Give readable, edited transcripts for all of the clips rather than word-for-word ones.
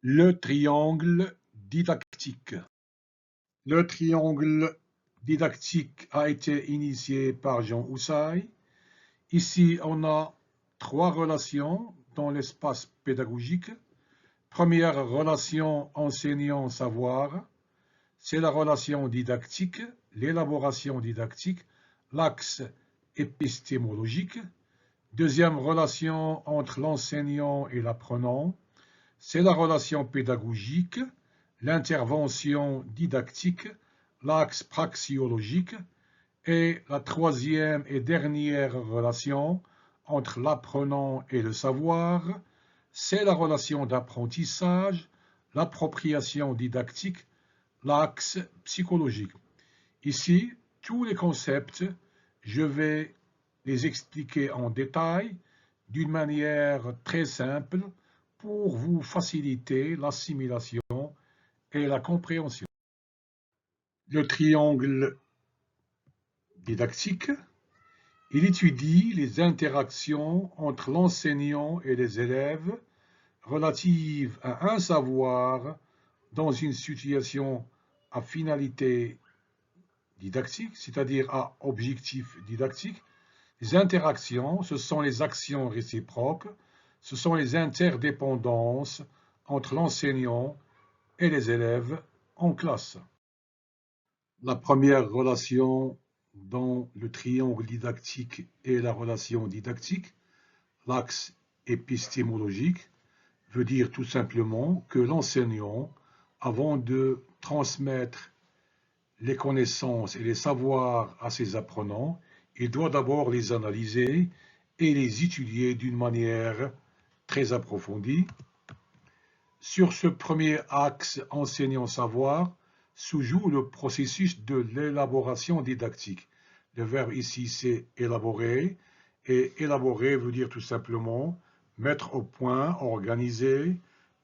Le triangle didactique. Le triangle didactique a été initié par Jean Houssaye. Ici, on a trois relations dans l'espace pédagogique. Première relation enseignant-savoir, c'est la relation didactique, l'élaboration didactique, l'axe épistémologique. Deuxième relation entre l'enseignant et l'apprenant, c'est la relation pédagogique, l'intervention didactique, l'axe praxiologique. Et la troisième et dernière relation entre l'apprenant et le savoir, c'est la relation d'apprentissage, l'appropriation didactique, l'axe psychologique. Ici, tous les concepts, je vais les expliquer en détail d'une manière très simple pour vous faciliter l'assimilation et la compréhension. Le triangle didactique, il étudie les interactions entre l'enseignant et les élèves relatives à un savoir dans une situation à finalité didactique, c'est-à-dire à objectif didactique. Les interactions, ce sont les actions réciproques, ce sont les interdépendances entre l'enseignant et les élèves en classe. La première relation dans le triangle didactique est la relation didactique. L'axe épistémologique veut dire tout simplement que l'enseignant, avant de transmettre les connaissances et les savoirs à ses apprenants, il doit d'abord les analyser et les étudier d'une manière très approfondie. Sur ce premier axe enseignant-savoir se joue le processus de l'élaboration didactique. Le verbe ici, c'est élaborer, et élaborer veut dire tout simplement mettre au point, organiser,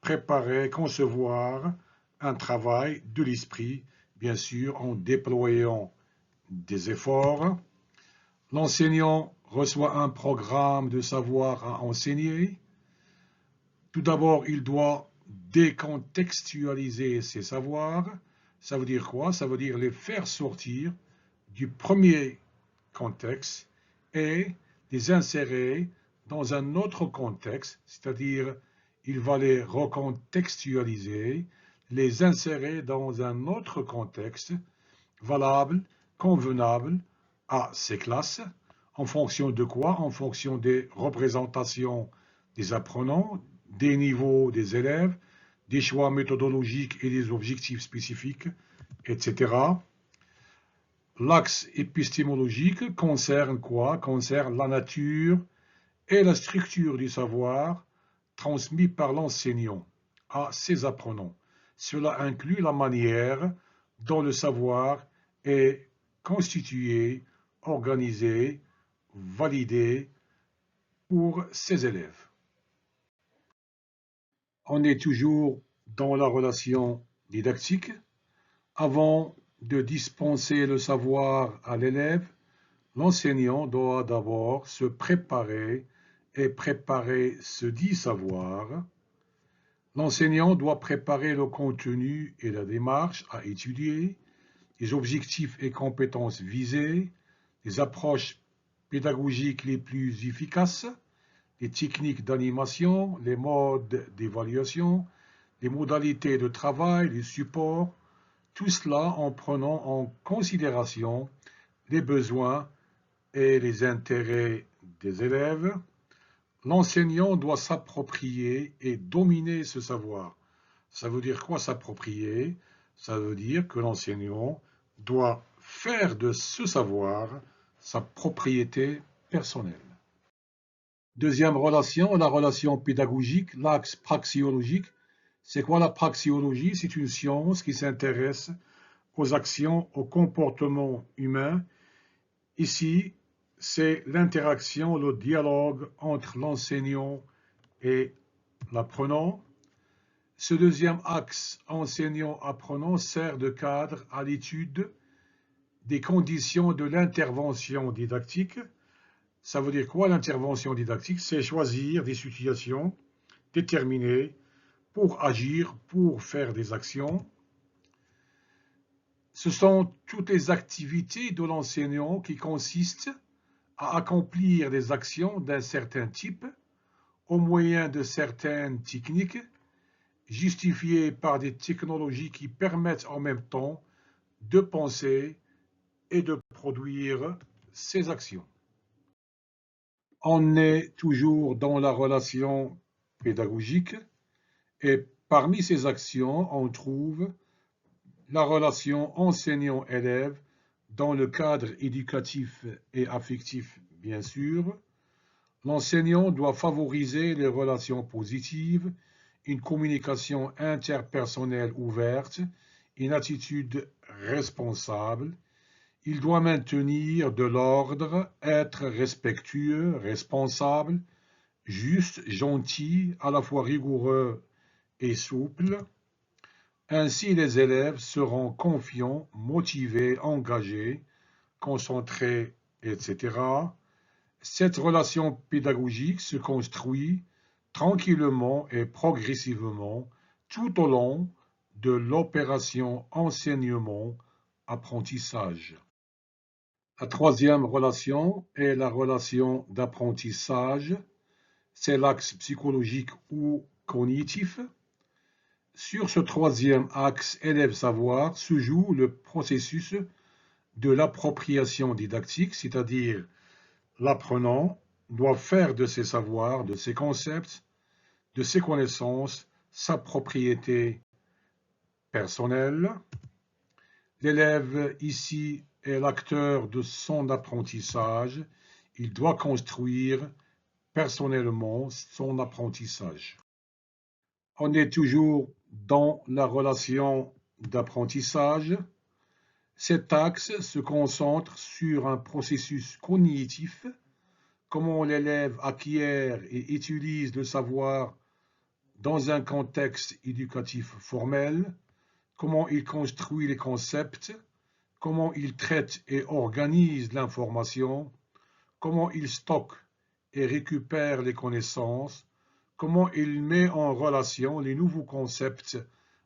préparer, concevoir un travail de l'esprit, bien sûr en déployant des efforts. L'enseignant reçoit un programme de savoir à enseigner. Tout d'abord, il doit décontextualiser ses savoirs. Ça veut dire quoi? Ça veut dire les faire sortir du premier contexte et les insérer dans un autre contexte, c'est-à-dire il va les recontextualiser, les insérer dans un autre contexte valable, convenable à ces classes. En fonction de quoi? En fonction des représentations des apprenants, des niveaux des élèves, des choix méthodologiques et des objectifs spécifiques, etc. L'axe épistémologique concerne quoi? Concerne la nature et la structure du savoir transmis par l'enseignant à ses apprenants. Cela inclut la manière dont le savoir est constitué, organisé, validé pour ses élèves. On est toujours dans la relation didactique. Avant de dispenser le savoir à l'élève, l'enseignant doit d'abord se préparer et préparer ce dit savoir. L'enseignant doit préparer le contenu et la démarche à étudier, les objectifs et compétences visées, les approches pédagogiques les plus efficaces, les techniques d'animation, les modes d'évaluation, les modalités de travail, les supports, tout cela en prenant en considération les besoins et les intérêts des élèves. L'enseignant doit s'approprier et dominer ce savoir. Ça veut dire quoi s'approprier? Ça veut dire que l'enseignant doit faire de ce savoir sa propriété personnelle. Deuxième relation, la relation pédagogique, l'axe praxiologique. C'est quoi la praxiologie? C'est une science qui s'intéresse aux actions, au comportement humain. Ici, c'est l'interaction, le dialogue entre l'enseignant et l'apprenant. Ce deuxième axe enseignant-apprenant sert de cadre à l'étude des conditions de l'intervention didactique. Ça veut dire quoi l'intervention didactique? C'est choisir des situations déterminées pour agir, pour faire des actions. Ce sont toutes les activités de l'enseignant qui consistent à accomplir des actions d'un certain type au moyen de certaines techniques justifiées par des technologies qui permettent en même temps de penser et de produire ces actions. On est toujours dans la relation pédagogique et parmi ces actions, on trouve la relation enseignant-élève dans le cadre éducatif et affectif, bien sûr. L'enseignant doit favoriser les relations positives, une communication interpersonnelle ouverte, une attitude responsable. Il doit maintenir de l'ordre, être respectueux, responsable, juste, gentil, à la fois rigoureux et souple. Ainsi, les élèves seront confiants, motivés, engagés, concentrés, etc. Cette relation pédagogique se construit tranquillement et progressivement tout au long de l'opération enseignement-apprentissage. La troisième relation est la relation d'apprentissage. C'est l'axe psychologique ou cognitif. Sur ce troisième axe élève-savoir se joue le processus de l'appropriation didactique, c'est-à-dire l'apprenant doit faire de ses savoirs, de ses concepts, de ses connaissances, sa propriété personnelle. L'élève ici est l'acteur de son apprentissage. Il doit construire personnellement son apprentissage. On est toujours dans la relation d'apprentissage. Cet axe se concentre sur un processus cognitif, comment l'élève acquiert et utilise le savoir dans un contexte éducatif formel, comment il construit les concepts, comment il traite et organise l'information, comment il stocke et récupère les connaissances, comment il met en relation les nouveaux concepts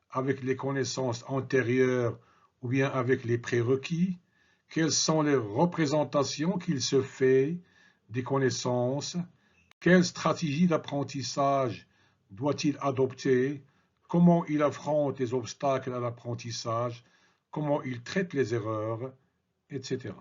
avec les connaissances antérieures ou bien avec les prérequis, quelles sont les représentations qu'il se fait des connaissances, quelle stratégie d'apprentissage doit-il adopter, comment il affronte les obstacles à l'apprentissage, comment il traite les erreurs, etc.